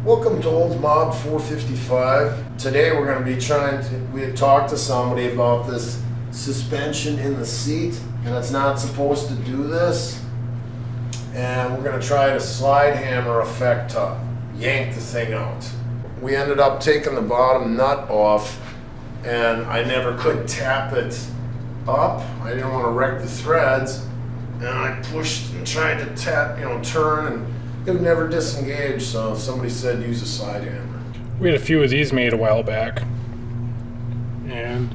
Welcome to Old Mob 455. Today we're going to be we had talked to somebody about this suspension in the seat, and it's not supposed to do this. And we're going to try to slide hammer effect to yank the thing out. We ended up taking the bottom nut off, and I never could tap it up. I didn't want to wreck the threads, and I pushed and tried to tap, turn, and it would never disengage, so somebody said use a slide hammer. We had a few of these made a while back, and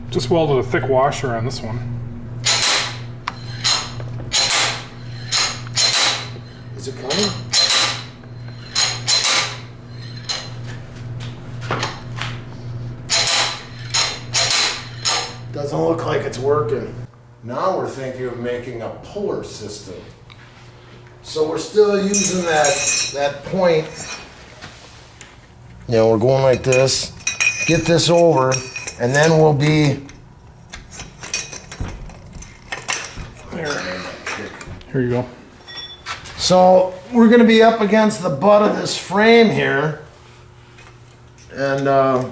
just welded a thick washer on this one. Is it coming? Doesn't look like it's working. Now we're thinking of making a puller system. So we're still using that point. We're going like this. Get this over, and then we'll be. Here you go. So we're going to be up against the butt of this frame here, and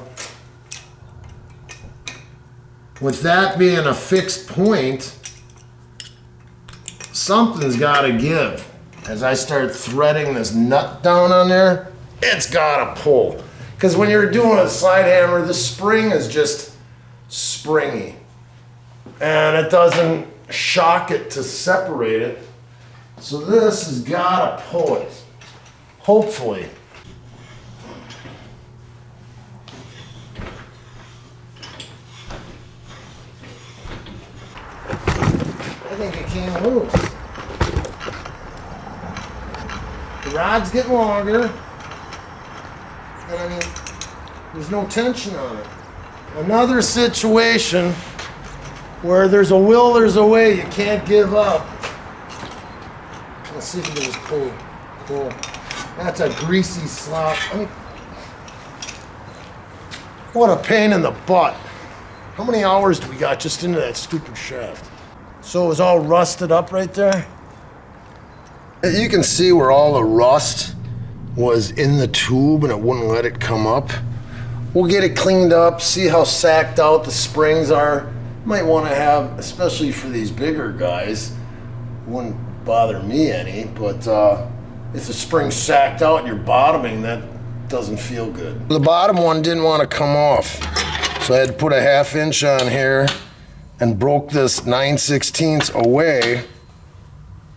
with that being a fixed point, something's got to give. As I start threading this nut down on there, it's got to pull. Because when you're doing a slide hammer, the spring is just springy. And it doesn't shock it to separate it. So this has got to pull it. Hopefully. I think it came loose. The rod's getting longer, and there's no tension on it. Another situation where there's a will, there's a way. You can't give up. Let's see if we can just pull. That's a greasy slop. What a pain in the butt. How many hours do we got just into that stupid shaft? So it was all rusted up right there. You can see where all the rust was in the tube and it wouldn't let it come up. We'll get it cleaned up, see how sacked out the springs are. Might want to have, especially for these bigger guys, wouldn't bother me any, but if the spring's sacked out and you're bottoming, that doesn't feel good. The bottom one didn't want to come off, so I had to put a 1/2 inch on here and broke this 9/16 away.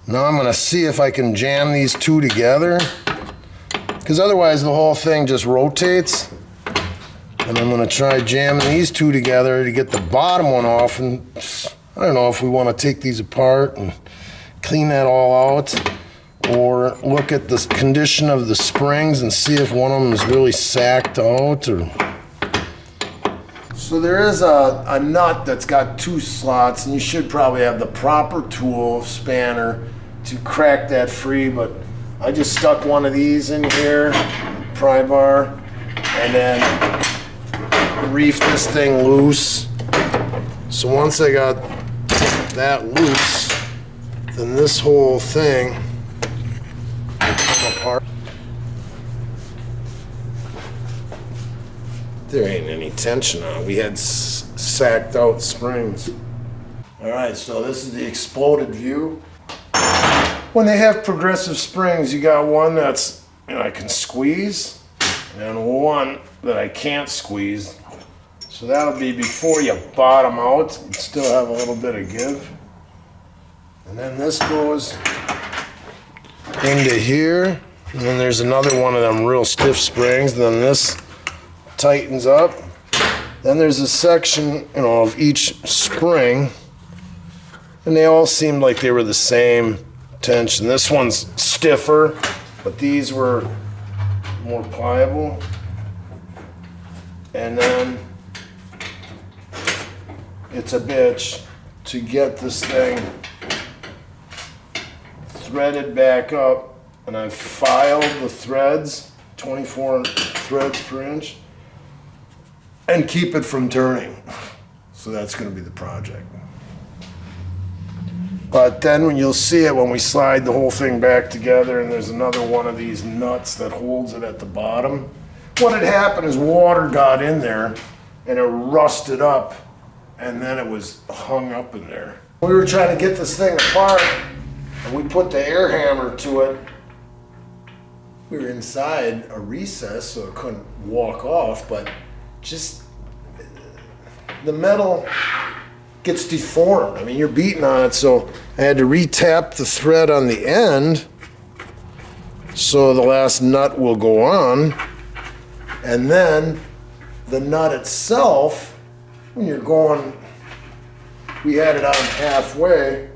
Now I'm gonna see if I can jam these two together, because otherwise the whole thing just rotates. And I'm gonna try jamming these two together to get the bottom one off. And I don't know if we wanna take these apart and clean that all out, or look at the condition of the springs and see if one of them is really sacked out. So there is a nut that's got 2 slots, and you should probably have the proper tool, spanner, to crack that free, but I just stuck one of these in here, pry bar, and then reefed this thing loose. So once I got that loose, then this whole thing will come apart. There ain't any tension on it. We had sacked out springs. All right, so this is the exploded view. When they have progressive springs, you got one that's I can squeeze, and one that I can't squeeze. So that'll be before you bottom out. You still have a little bit of give. And then this goes into here, and then there's another one of them real stiff springs, and then this tightens up. Then there's a section, of each spring, and they all seemed like they were the same tension. This one's stiffer, but these were more pliable. And then it's a bitch to get this thing threaded back up, and I've filed the threads, 24 threads per inch, and keep it from turning. So that's going to be the project. But then when you'll see it when we slide the whole thing back together, and there's another one of these nuts that holds it at the bottom. What had happened is water got in there and it rusted up, and then it was hung up in there. We were trying to get this thing apart, and we put the air hammer to it. We were inside a recess, so it couldn't walk off, but just the metal gets deformed. I mean, you're beating on it, so I had to re-tap the thread on the end so the last nut will go on. And then the nut itself, when you're going, we had it on halfway,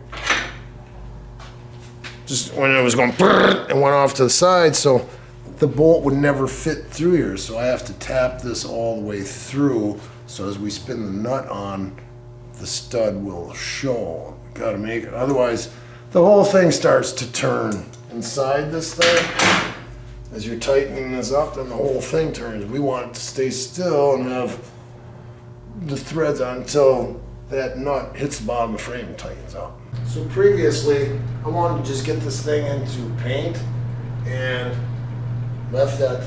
just when it was going, it went off to the side, so the bolt would never fit through here. So I have to tap this all the way through, so as we spin the nut on, the stud will show. We gotta make it, otherwise the whole thing starts to turn inside this thing. As you're tightening this up, then the whole thing turns. We want it to stay still and have the threads on until that nut hits the bottom of the frame and tightens up. So previously, I wanted to just get this thing into paint and left that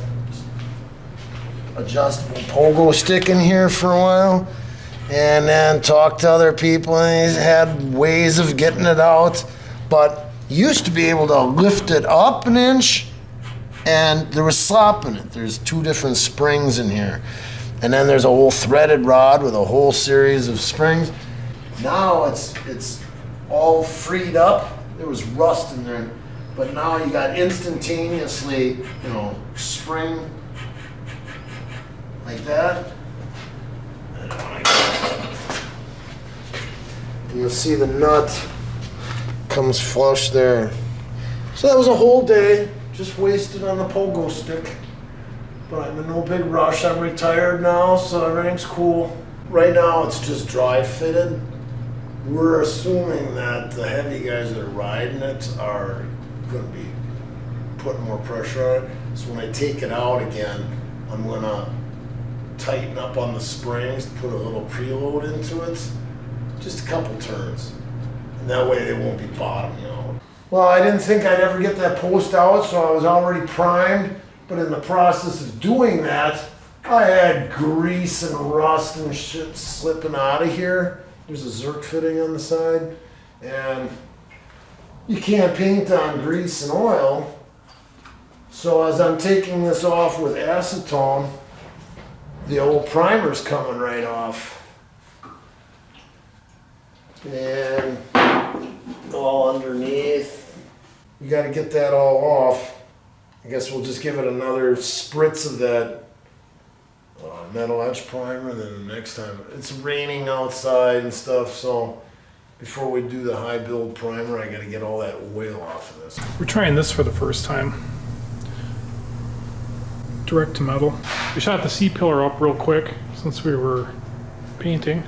adjustable pogo stick in here for a while, and then talked to other people, and he's had ways of getting it out, but used to be able to lift it up an inch, and there was slop in it. There's 2 different springs in here, and then there's a whole threaded rod with a whole series of springs. Now it's all freed up. There was rust in there, but now you got instantaneously, spring like that. And you'll see the nut comes flush there. So that was a whole day just wasted on the pogo stick. But I'm in no big rush. I'm retired now, so everything's cool. Right now it's just dry fitted. We're assuming that the heavy guys that are riding it are going to be putting more pressure on it. So when I take it out again, I'm going to tighten up on the springs, put a little preload into it, just a couple turns. And that way they won't be bottoming out. Well, I didn't think I'd ever get that post out, so I was already primed. But in the process of doing that, I had grease and rust and shit slipping out of here. There's a Zerk fitting on the side, and you can't paint on grease and oil. So as I'm taking this off with acetone, the old primer's coming right off. And all underneath. You got to get that all off. I guess we'll just give it another spritz of that metal etch primer, and then the next time. It's raining outside and stuff, so before we do the high build primer, I got to get all that oil off of this. We're trying this for the first time. Direct to metal. We shot the C-pillar up real quick since we were painting.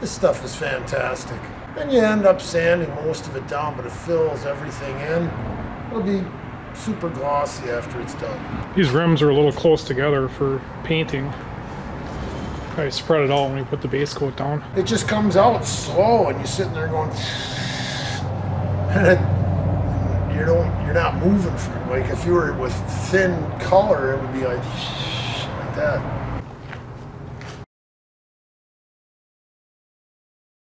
This stuff is fantastic. Then you end up sanding most of it down, but it fills everything in. It'll be super glossy after it's done. These rims are a little close together for painting. Probably spread it out when you put the base coat down. It just comes out slow, and you're sitting there going, and you're not moving. Like if you were with thin color, it would be like that.